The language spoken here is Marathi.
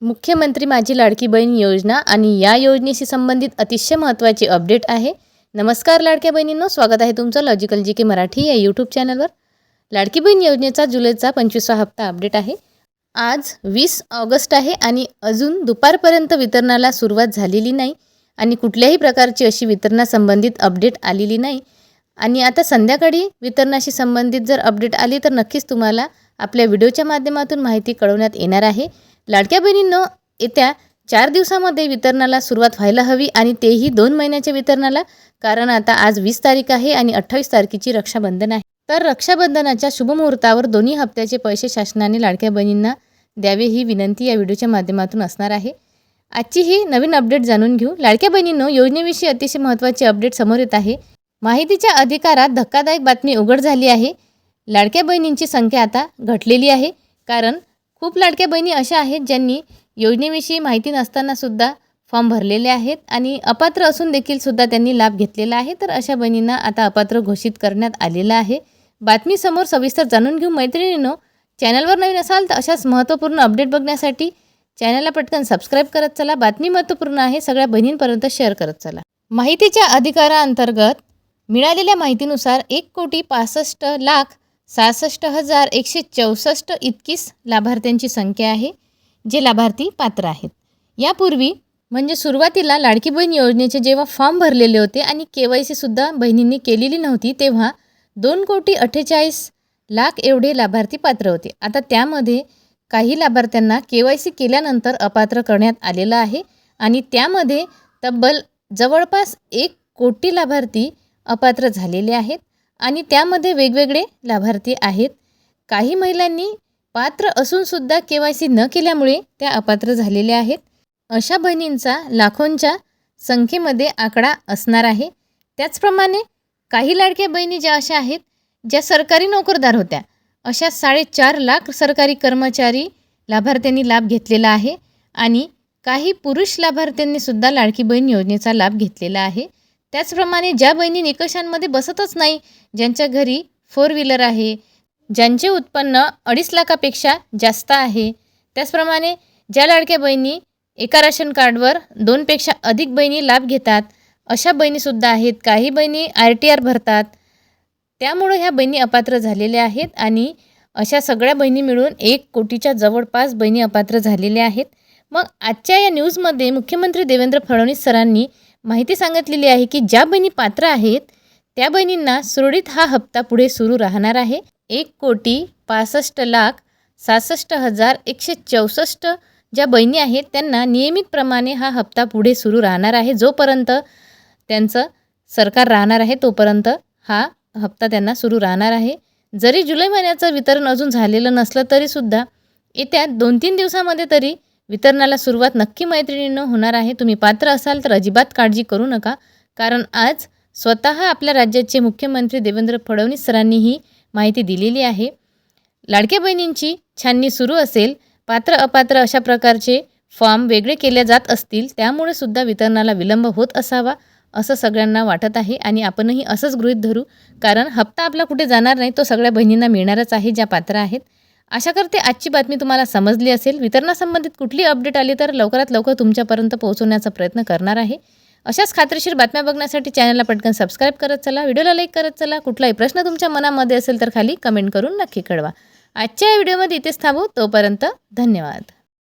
मुख्यमंत्री माझी लाडकी बहीण योजना आणि या योजनेशी संबंधित अतिशय महत्त्वाची अपडेट आहे. नमस्कार लाडक्या बहिणींनो, स्वागत आहे तुमचं लॉजिकल जी के मराठी या यूट्यूब चॅनलवर. लाडकी बहीण योजनेचा जुलैचा 25वा हप्ता अपडेट आहे. आज 20 ऑगस्ट आहे आणि अजून दुपारपर्यंत वितरणाला सुरुवात झालेली नाही आणि कुठल्याही प्रकारची अशी वितरणासंबंधित अपडेट आलेली नाही. आणि आता संध्याकाळी वितरणाशी संबंधित जर अपडेट आली तर नक्कीच तुम्हाला आपल्या व्हिडिओच्या माध्यमातून माहिती कळवण्यात येणार आहे. लाडक्या बहिणींनो, येत्या 4 दिवसामध्ये वितरणाला सुरुवात व्हायला हवी आणि तेही 2 महिन्याच्या वितरणाला. कारण आता आज 20 तारीख आहे आणि 28 तारखेची रक्षाबंधन आहे. तर रक्षाबंधनाच्या शुभमुहूर्तावर दोन्ही हप्त्याचे पैसे शासनाने लाडक्या बहिणींना द्यावे ही विनंती या व्हिडिओच्या माध्यमातून असणार आहे. आजची ही नवीन अपडेट जाणून घेऊ. लाडक्या बहिणींनो, योजनेविषयी अतिशय महत्त्वाची अपडेट समोर येत आहे. माहितीच्या अधिकारात धक्कादायक बातमी उघड झाली आहे. लाडक्या बहिणींची संख्या आता घटलेली आहे. कारण खूप लाडक्या बहिणी अशा आहेत ज्यांनी योजनेविषयी माहिती नसताना सुद्धा फॉर्म भरलेले आहेत आणि अपात्र असून देखील सुद्धा त्यांनी लाभ घेतलेला आहे. तर अशा बहिणींना आता अपात्र घोषित करण्यात आलेलं आहे. बातमी समोर सविस्तर जाणून घेऊ. मैत्रिणींनो, चॅनलवर नवीन असाल तर अशाच महत्त्वपूर्ण अपडेट बघण्यासाठी चॅनलला पटकन सबस्क्राईब करत चला. बातमी महत्त्वपूर्ण आहे, सगळ्या बहिणींपर्यंत शेअर करत चला. माहितीच्या अधिकाराअंतर्गत मिळालेल्या माहितीनुसार 1,65,66,164 इतकीच लाभार्थ्यांची संख्या आहे जे लाभार्थी पात्र आहेत. यापूर्वी म्हणजे सुरुवातीला लाडकी बहीण योजनेचे जेव्हा फॉर्म भरलेले होते आणि KYC सुद्धा बहिणींनी केलेली नव्हती, तेव्हा 2,48,00,000 एवढे लाभार्थी पात्र होते. आता त्यामध्ये काही लाभार्थ्यांना KYC केल्यानंतर अपात्र करण्यात आलेलं आहे आणि त्यामध्ये तब्बल जवळपास 1 कोटी लाभार्थी अपात्र झालेले आहेत आणि त्यामध्ये वेगवेगळे लाभार्थी आहेत. काही महिलांनी पात्र असूनसुद्धा KYC न केल्यामुळे त्या अपात्र झालेल्या आहेत. अशा बहिणींचा लाखोंच्या संख्येमध्ये आकडा असणार आहे. त्याचप्रमाणे काही लाडक्या बहिणी ज्या अशा आहेत ज्या सरकारी नोकरदार होत्या, अशा 4.5 लाख सरकारी कर्मचारी लाभार्थ्यांनी लाभ घेतलेला आहे आणि काही पुरुष लाभार्थ्यांनी सुद्धा लाडकी बहीण योजनेचा लाभ घेतलेला आहे. त्याचप्रमाणे ज्या बहिणी निकषांमध्ये बसतच नाही, ज्यांच्या घरी 4 व्हीलर आहे, ज्यांचे उत्पन्न 2.5 लाखापेक्षा जास्त आहे, त्याचप्रमाणे ज्या लाडक्या बहिणी एका राशन कार्डवर 2 पेक्षा अधिक बहिणी लाभ घेतात, अशा बहिणीसुद्धा आहेत. काही बहिणी RTR भरतात, त्यामुळे ह्या बहिणी अपात्र झालेल्या आहेत आणि अशा सगळ्या बहिणी मिळून 1 कोटीच्या जवळपास बहिणी अपात्र झालेल्या आहेत. मग आजच्या या न्यूजमध्ये मुख्यमंत्री देवेंद्र फडणवीस सरांनी माहिती सांगितलेली आहे की ज्या बहिणी पात्र आहेत त्या बहिणींना सुरळीत हा हप्ता पुढे सुरू राहणार आहे. 1,65,66,164 ज्या बहिणी आहेत त्यांना नियमितप्रमाणे हा हप्ता पुढे सुरू राहणार आहे. जोपर्यंत त्यांचं सरकार राहणार आहे तोपर्यंत हा हप्ता त्यांना सुरू राहणार आहे. जरी जुलै महिन्याचं वितरण अजून झालेलं नसलं तरीसुद्धा येत्या 2-3 दिवसामध्ये तरी वितरणाला सुरुवात नक्की मैत्रिणींनो होणार आहे. तुम्ही पात्र असाल तर अजिबात काळजी करू नका. कारण आज स्वतः आपल्या राज्याचे मुख्यमंत्री देवेंद्र फडणवीस सरांनी ही माहिती दिलेली आहे. लाडक्या बहिणींची छाननी सुरू असेल. पात्र अपात्र अशा प्रकारचे फॉर्म वेगळे केले जात असतील, त्यामुळे सुद्धा वितरणाला विलंब होत असावा असं सगळ्यांना वाटत आहे आणि आपणही असंच गृहीत धरू. कारण हप्ता आपला कुठे जाणार नाही, तो सगळ्या बहिणींना मिळणारच आहे ज्या पात्र आहेत. आशा करते आजची बातमी तुम्हाला समजली असेल. वितरणासंबंधित कुठली अपडेट आली तर लवकरात लवकर तुमच्यापर्यंत पोहोचवण्याचा प्रयत्न करणार आहे. अशाच खात्रीशीर बातम्या बघण्यासाठी चॅनलला पटकन सबस्क्राईब करत चला. व्हिडिओला लाईक करत चला. कुठलाही प्रश्न तुमच्या मनामध्ये असेल तर खाली कमेंट करून नक्की कळवा. आजच्या या व्हिडिओमध्ये इथेच थांबू. तोपर्यंत धन्यवाद.